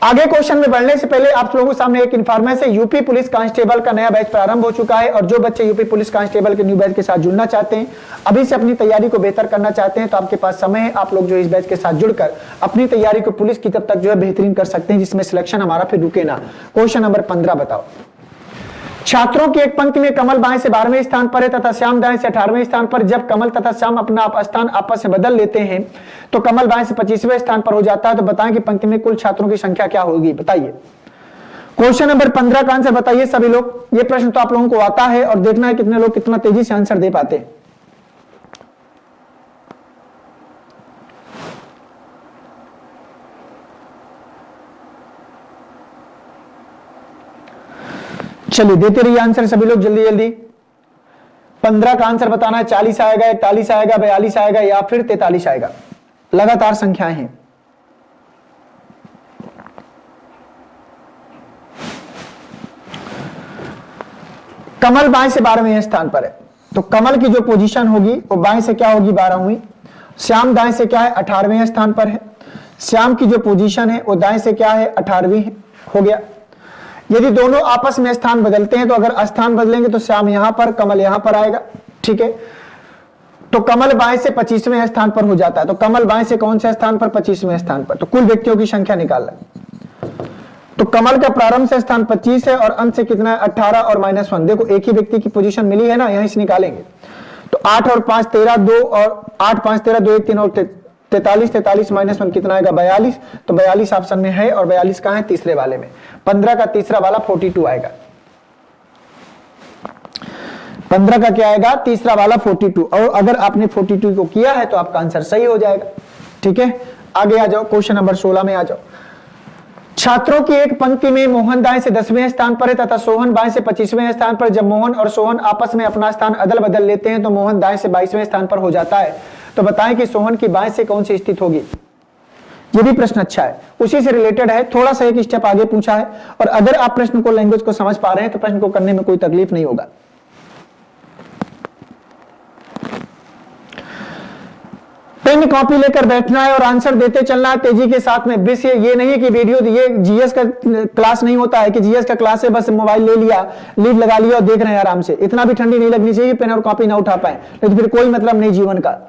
आगे क्वेश्चन में बढ़ने से पहले आप लोगों के सामने एक इन्फॉर्मेशन, यूपी पुलिस कांस्टेबल का नया बैच प्रारंभ हो चुका है, और जो बच्चे यूपी पुलिस कांस्टेबल के न्यू बैच के साथ जुड़ना चाहते हैं, अभी से अपनी तैयारी को बेहतर करना चाहते हैं, तो आपके पास समय है। आप लोग जो इस बैच के साथ जुड़कर अपनी तैयारी को पुलिस की तब तक जो है बेहतरीन कर सकते हैं, जिसमें सिलेक्शन हमारा फिर रुके ना। क्वेश्चन नंबर 15 बताओ। छात्रों की एक पंक्ति में कमल बाएं से 12वें स्थान पर है तथा श्याम दाएं से 18वें स्थान पर। जब कमल तथा श्याम अपना स्थान आपस में बदल लेते हैं तो कमल बाएं से 25वें स्थान पर हो जाता है। तो बताएं कि पंक्ति में कुल छात्रों की संख्या क्या होगी, बताइए। क्वेश्चन नंबर 15 का आंसर बताइए सभी लोग। ये प्रश्न तो आप लोगों को आता है और देखना है कितने लोग कितना तेजी से आंसर दे पाते हैं। चलिए देते रहिए आंसर सभी लोग जल्दी जल्दी। 15 का आंसर बताना है, 40 आएगा, 41 आएगा, 42 आएगा या फिर 43 आएगा। लगातार संख्याएं हैं। कमल बाएं से 12वें स्थान पर है, तो कमल की जो पोजीशन होगी वो बाएं से क्या होगी, 12वीं। श्याम दाएं से क्या है, 18वें स्थान पर है। श्याम की जो पोजीशन है वो दाएं से क्या है, 18वीं है। हो गया। यदि दोनों आपस में स्थान बदलते हैं तो अगर स्थान बदलेंगे तो श्याम यहां पर, कमल यहां पर आएगा। ठीक है, तो कमल बाएं से 25वें स्थान पर हो जाता है। तो कमल बाएं से कौन से स्थान पर, 25वें स्थान पर। तो कुल व्यक्तियों की संख्या निकालना है। तो कमल का प्रारंभ से स्थान 25 है और अंत से कितना है, 18 और -1। देखो एक ही व्यक्ति की पोजीशन मिली है ना, यहीं से निकालेंगे। तो 8 और 5 13, 2 और 8 5 13, 2 1 3 और 43, 43 -1 कितना आएगा, 42। तो 42 ऑप्शन में है और 42 कहां है, तीसरे वाले में। 15 का तीसरा वाला 42 आएगा। 15 का क्या आएगा, तीसरा वाला 42। और अगर आपने 42 को किया है तो आपका आंसर सही हो जाएगा। ठीक है, आगे आ जाओ, क्वेश्चन नंबर 16 में आ जाओ। छात्रों की एक पंक्ति में मोहन दाएं से 10वें स्थान पर है तथा सोहन बाएं से 25वें स्थान पर। जब मोहन और सोहन आपस में अपना स्थान अदल बदल लेते हैं तो मोहन दाएं से 22वें स्थान पर हो जाता है। तो बताएं कि सोहन की बाएं से कौन सी स्थित होगी। ये भी प्रश्न अच्छा है, उसी से रिलेटेड है, थोड़ा सा एक स्टेप आगे पूछा है। और अगर आप प्रश्न को, लैंग्वेज को समझ पा रहे हैं तो प्रश्न को करने में कोई तकलीफ नहीं होगा। पेन कॉपी लेकर बैठना है और आंसर देते चलना है तेजी के साथ में। विषय ये नहीं है कि वीडियो, ये जीएस का क्लास नहीं होता है कि जीएस का क्लास है बस मोबाइल ले लिया, लीड लगा लिया और देख रहे हैं आराम से। इतना भी ठंडी नहीं लगनी चाहिए पेन और कॉपी ना उठा पाए, लेकिन फिर कोई मतलब नहीं जीवन का।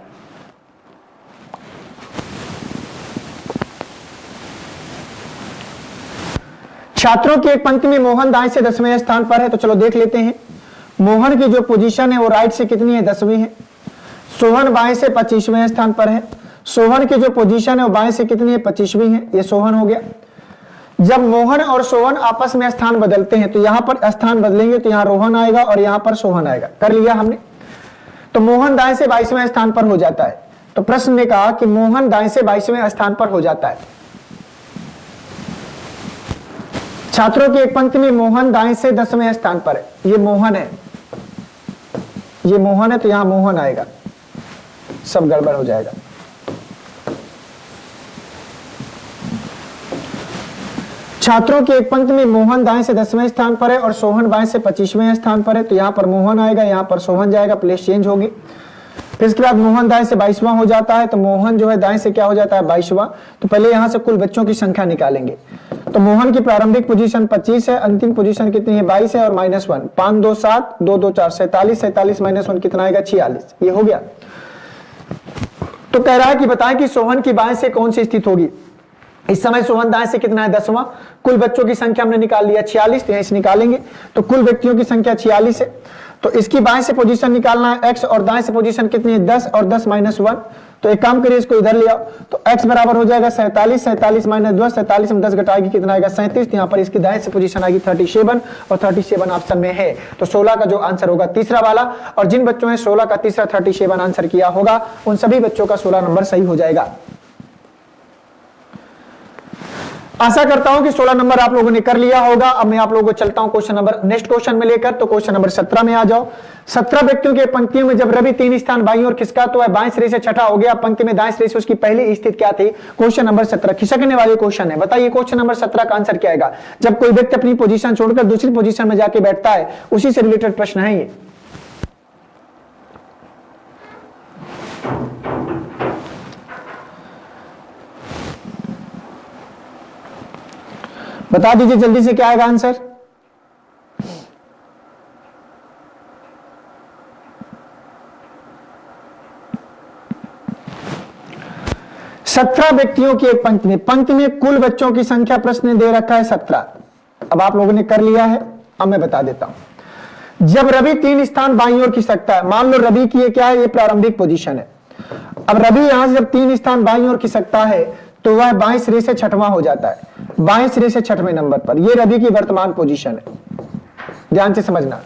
छात्रों की एक पंक्ति में मोहन दाएं से 10वें स्थान पर है, तो चलो देख लेते हैं। मोहन की जो पोजीशन है वो राइट से कितनी है, 10वीं है। सोहन बाएं से 25वें स्थान पर है। सोहन की जो पोजीशन है वो बाएं से कितनी है, 25वीं है। ये सोहन हो गया। जब मोहन और सोहन आपस में स्थान बदलते हैं तो यहां पर स्थान बदलेंगे तो यहां रोहन आएगा और यहां पर सोहन आएगा। कर लिया हमने। तो मोहन दाएं से 22वें स्थान पर हो जाता है। तो प्रश्न ने कहा कि मोहन दाएं से 22वें स्थान पर हो जाता है। छात्रों की एक पंक्ति में मोहन दाएं से 10वें स्थान पर है। ये मोहन है, ये मोहन है, तो यहां मोहन आएगा, सब गड़बड़ हो जाएगा। छात्रों की एक पंक्ति में मोहन दाएं से 10वें स्थान पर है और सोहन बाएं से 25वें स्थान पर है, तो यहां पर मोहन आएगा, यहां पर सोहन जाएगा, प्लेस चेंज होगी। फिर इसके बाद मोहन दाएं से 22वां हो जाता है, तो मोहन जो है दाएं से क्या हो जाता है, 22वां। तो पहले यहां से कुल बच्चों की संख्या निकालेंगे। तो मोहन की प्रारंभिक पोजीशन 25 है, अंतिम पोजीशन कितनी है, 22 है और -1। 5 2 7, 2 2 4, 47, 47 -1 कितना आएगा, 46। ये हो गया। तो कह रहा है कि बताएं कि सोहन की बाएं से कौन सी स्थित होगी। इस समय सोहन दाएं से कितना है, 10वां। कुल बच्चों की संख्या हमने निकाल लिया 46, तो यहां से निकालेंगे। तो कुल व्यक्तियों की संख्या 46 है। तो इसकी बाएं से पोजीशन निकालना है x और दाएं से पोजीशन कितनी है, 10 और 10 -1। तो एक काम करिए, इसको इधर ले आओ। तो x बराबर हो जाएगा 47, 47 -2, 47 में 10 घटाएगी कितना आएगा, 37। तो यहाँ पर इसकी दाएं से पोजीशन आएगी 37 और 37 ऑप्शन में है। तो 16 का जो आंसर होगा तीसरा वाला। और जिन बच्चों ने 16 का तीसरा 37 आंसर किया होगा उन सभी बच्चों का 16 नंबर सही हो जाएगा। आशा करता हूं कि 16 नंबर आप लोगों ने कर लिया होगा। अब मैं आप लोगों को चलता हूं क्वेश्चन नंबर, नेक्स्ट क्वेश्चन में लेकर। तो क्वेश्चन नंबर 17 में आ जाओ। 17 व्यक्तियों के पंक्तियों में जब रवि 3 स्थान बाईं ओर खिसका तो वह बाएं सिरे से छठा हो गया। पंक्ति में दाएं सिरे से उसकी पहली स्थिति क्या थी। क्वेश्चन नंबर 17 खिसकने वाले क्वेश्चन है। बताइए क्वेश्चन नंबर 17 का आंसर क्या आएगा। जब कोई व्यक्ति अपनी पोजीशन छोड़कर दूसरी पोजीशन में जाके बैठता है, उसी से रिलेटेड प्रश्न है ये। बता दीजिए जल्दी से क्या आएगा आंसर। सत्रह व्यक्तियों की एक पंक्ति में, पंक्ति में कुल बच्चों की संख्या प्रश्न दे रखा है 17। अब आप लोगों ने कर लिया है, अब मैं बता देता हूं। जब रवि 3 स्थान बाईं ओर खिसकता है, मान लो रवि की ये क्या है, ये प्रारंभिक पोजीशन है। अब रवि यहां से जब 3 स्थान बाईं ओर खिसकता है तो वह बाएं सिरे से छठवां हो जाता है, बाएं सिरे से छठवें नंबर पर। यह रवि की वर्तमान पोजीशन है, ध्यान से समझना।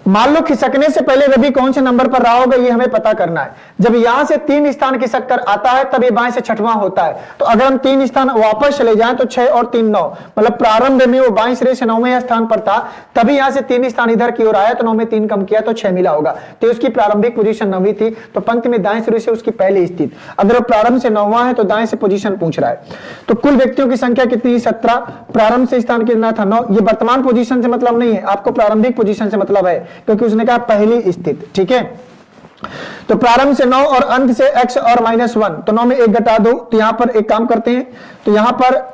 मान लो खिसकने से पहले रवि कौन से नंबर पर रहा होगा, ये हमें पता करना है। जब यहां से 3 स्थान खिसक कर आता है तब ये बाएं से छठवां होता है। तो अगर हम 3 स्थान वापस चले जाएं तो 6 और 3 9, मतलब प्रारंभ में वो बाएं सिरे से 9वें स्थान पर था, तभी यहां से 3 स्थान इधर की ओर आया तो 9 में 3 कम किया तो 6 मिला होगा। तो उसकी प्रारंभिक पोजीशन 9वीं थी, तो पंक्ति में दाएं सिरे से उसकी पहली स्थिति। अगर वो प्रारंभ से 9वां है तो दाएं से पोजीशन पूछ रहा है। तो कुल व्यक्तियों की संख्या कितनी? 17। प्रारंभ से स्थान कितना था? 9। ये वर्तमान पोजीशन से मतलब नहीं है, आपको प्रारंभिक पोजीशन से मतलब है, क्योंकि उसने कहा पहली स्थिति। ठीक है, तो प्रारंभ से 9 और अंत से x और -1, तो 9 में 1 घटा दो। तो यहां पर एक काम करते हैं, तो यहां पर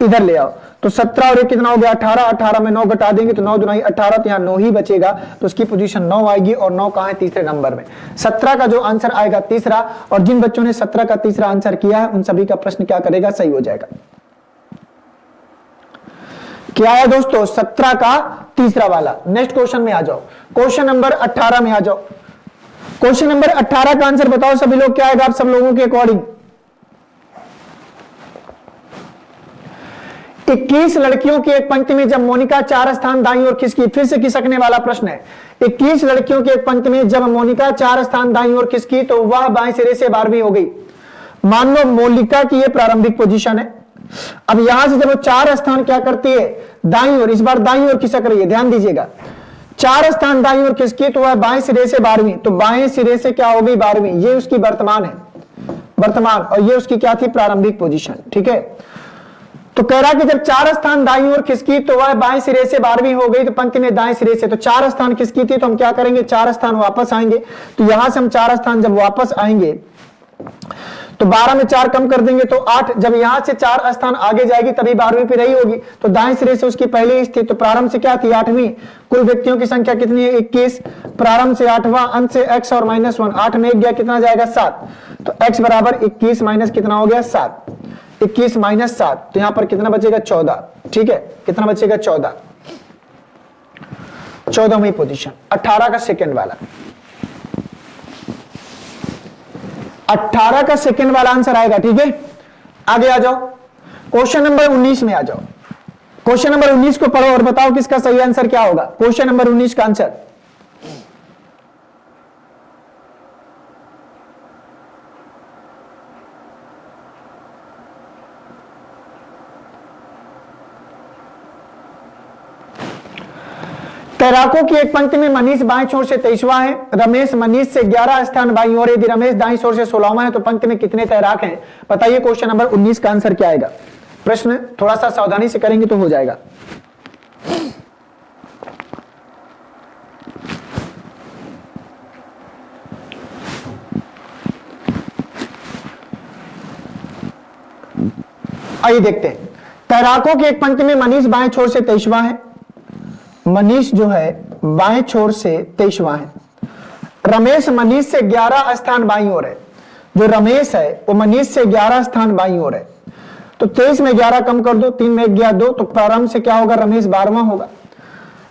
इधर ले आओ, तो 17 और 1 कितना हो गया? 18। 18 में 9 घटा देंगे तो 9 दूनी 18, तो यहां 9 ही बचेगा, तो उसकी पोजीशन 9 आएगी। और 9 कहां है? तीसरे नंबर में। 17 का जो आंसर आएगा तीसरा, और जिन बच्चों ने 17 का तीसरा आंसर किया है उन सभी का प्रश्न क्या करेगा? सही हो जाएगा। क्या है दोस्तों? 17 का तीसरा वाला। नेक्स्ट क्वेश्चन में आ जाओ, क्वेश्चन नंबर 18 में आ जाओ। क्वेश्चन नंबर 18 का आंसर बताओ सभी लोग, क्या आएगा आप सब लोगों के अकॉर्डिंग? 21 लड़कियों की एक पंक्ति में जब मोनिका 4 स्थान दाईं ओर खिसकी, फिर से खिसकने वाला प्रश्न है। 21 लड़कियों की एक पंक्ति में जब मोनिका 4 स्थान दाईं ओर खिसकी तो वह बाएं सिरे से 12वीं हो गई। मान लो मोनिका की ये प्रारंभिक पोजीशन है। अब यहां से जब वो 4 स्थान क्या करती है? दाईं ओर, इस बार दाईं ओर खिसक रही है, ध्यान दीजिएगा। 4 स्थान दाईं ओर खिसकी तो वह बाएं सिरे से 12वीं, तो बाएं सिरे से क्या हो गई? 12वीं। ये उसकी वर्तमान है, वर्तमान, और ये उसकी क्या थी? प्रारंभिक पोजीशन। ठीक है, तो कह रहा कि जब 4 स्थान दाईं ओर खिसकी तो वह बाएं सिरे से 12वीं हो गई। तो पंक्ति में दाएं सिरे से, तो 4 स्थान खिसकी थी, तो हम क्या करेंगे? 4 स्थान वापस आएंगे। तो यहां से हम 4 स्थान जब वापस आएंगे तो 12 में 4 कम कर देंगे तो 8। जब यहां से 4 स्थान आगे जाएगी तभी 12वीं पे रही होगी, तो दाएं सिरे से उसकी पहली स्थिति। तो प्रारंभ से क्या थी? 8वीं। कुल व्यक्तियों की संख्या कितनी है? 21। प्रारंभ से 8वां, अंत से x और -1। 8 में 1 गया, कितना जाएगा? 7। तो x बराबर 21 माइनस कितना हो गया? 7। 21 माइनस 7, तो यहां पर कितना बचेगा? 14। ठीक है, कितना बचेगा? 14। 14वीं पोजीशन। 18 का सेकंड वाला, 18 का सेकंड वाला आंसर आएगा। ठीक है, आगे आ जाओ, क्वेश्चन नंबर 19 में आ जाओ। क्वेश्चन नंबर 19 को पढ़ो और बताओ किसका सही आंसर क्या होगा। क्वेश्चन नंबर 19 का आंसर, तैराकों की एक पंक्ति में मनीष बाएं छोर से 23वां है, रमेश मनीष से 11 स्थान बाईं ओर, यदि रमेश दाईं छोर से 16वां है तो पंक्ति में कितने तैराक हैं? बताइए क्वेश्चन नंबर 19 का आंसर क्या आएगा। प्रश्न थोड़ा सा सावधानी से करेंगे तो हो जाएगा। आइए देखते हैं। तैराकों की एक पंक्ति में मनीष बाएं छोर से 23वां है, मनीष जो है बाएं छोर से 23वां है। रमेश मनीष से 11 स्थान बाईं ओर है, जो रमेश है वो मनीष से 11 स्थान बाईं ओर है। तो 23 में 11 कम कर दो, 3 में 1 गया 2, तो प्रारंभ से क्या होगा? रमेश 12वां होगा।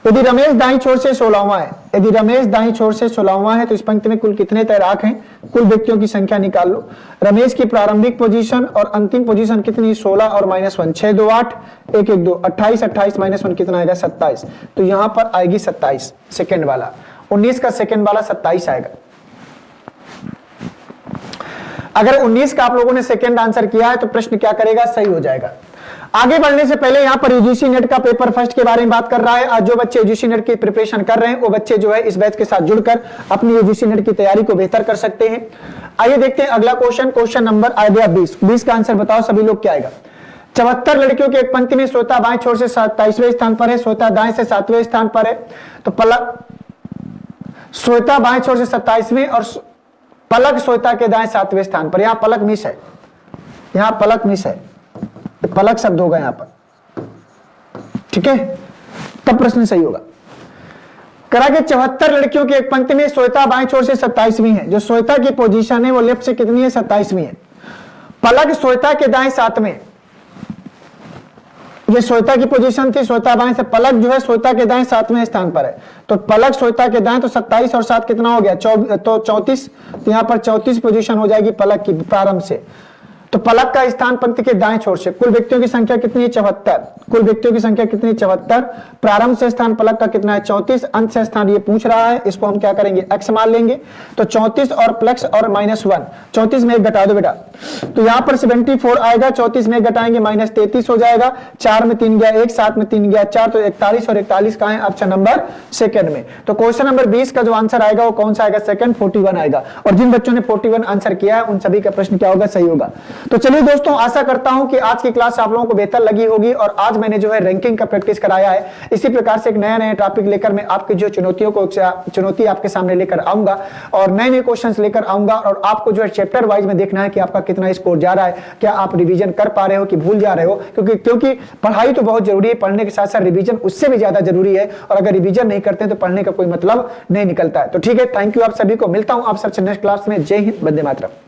यदि रमेश दाईं छोर से 16वां है, यदि रमेश दाईं छोर से 16वां है तो इस पंक्ति में कुल कितने तैराक हैं? कुल व्यक्तियों की संख्या निकाल लो। रमेश की प्रारंभिक पोजीशन और अंतिम पोजीशन कितनी? 16 और -1, 6 2 8, 1 1 2, 28। 28 -1 कितना आएगा? 27। तो यहां पर आएगी 27 सेकेंड वाला। 19 का सेकेंड वाला 27 आएगा। अगर 19 का आप लोगों ने सेकेंड आंसर किया है तो प्रश्न क्या करेगा? सही हो जाएगा। आगे बढ़ने से पहले यहाँ पर यूजीसी नेट का पेपर फर्स्ट के बारे में बात कर रहा है। आज जो बच्चे यूजीसी नेट की प्रिपरेशन कर रहे हैं वो बच्चे जो है इस बैच के साथ जुड़कर अपनी यूजीसी नेट की तैयारी को बेहतर कर सकते हैं। आइए देखते हैं अगला क्वेश्चन। क्वेश्चन नंबर आ गया 20। 20 का आंसर बताओ सभी लोग, क्या आएगा? 74 लड़कियों की एक पंक्ति में श्वेता बाएं छोर से 27वें स्थान पर है, श्वेता दाएं से 7वें स्थान पर है। तो पलक श्वेता बाएं छोर से 27वें और पलक श्वेता के दाएं 7वें स्थान पर। यहाँ पलक मिस है, यहाँ पलक मिस है, पलक शब्द होगा यहाँ पर। ठीक है, तब प्रश्न सही होगा। करा के 74 लड़कियों की एक पंक्ति में श्वेता बाएं छोर से 27वीं है, जो श्वेता की पोजीशन है वो लेफ्ट से कितनी है? 27वीं है। पलक श्वेता के दाएं 7वें, ये श्वेता की पोजीशन थी, श्वेता बाएं से, पलक जो है श्वेता के दाएं 7वें स्थान पर है। तो पलक श्वेता के दाएं, तो 27 और 7 कितना हो गया? तो 34। तो यहां पर 34 पोजीशन हो जाएगी पलक की प्रारंभ से। तो पलक का स्थान पंक्ति के दाएं छोर से। कुल व्यक्तियों की संख्या कितनी है? 74। कुल व्यक्तियों की संख्या कितनी? 74। प्रारंभ से स्थान पलक का कितना है? 34। अंत से स्थान ये पूछ रहा है, इसको हम क्या करेंगे? x मान लेंगे। तो 34 और प्लस और -1, 34 में 1 घटा दो बेटा, तो यहां पर 74 आएगा, 34 में 1 घटाएंगे -33 हो जाएगा, 4 में 3 गया 1, 7 में 3 गया 4, तो 41, और 41 कहां है? ऑप्शन नंबर सेकंड में। तो क्वेश्चन नंबर 20 का जो आंसर आएगा वो कौन सा आएगा? सेकंड, 41 आएगा। और जिन बच्चों ने 41 आंसर किया है उन सभी का प्रश्न क्या होगा? सही होगा। तो चलिए दोस्तों, आशा करता हूं कि आज की क्लास आप लोगों को बेहतर लगी होगी, और आज मैंने जो है रैंकिंग का प्रैक्टिस कराया है। इसी प्रकार से एक नया टॉपिक लेकर मैं आपकी जो चुनौती आपके सामने लेकर आऊंगा, और नए क्वेश्चंस लेकर आऊंगा, और आपको जो है चैप्टर वाइज में देखना है कि आपका कितना स्कोर जा रहा है, क्या आप रिवीजन कर पा रहे हो कि भूल जा रहे हो, क्योंकि पढ़ाई तो बहुत जरूरी है, पढ़ने के साथ साथ रिवीजन उससे भी ज्यादा जरूरी है, और अगर रिवीजन नहीं करते हैं तो पढ़ने का कोई मतलब नहीं निकलता है। तो ठीक है, थैंक यू आप सभी को, मिलता हूं आप सबसे नेक्स्ट क्लास में। जय हिंद, वंदे मातरम।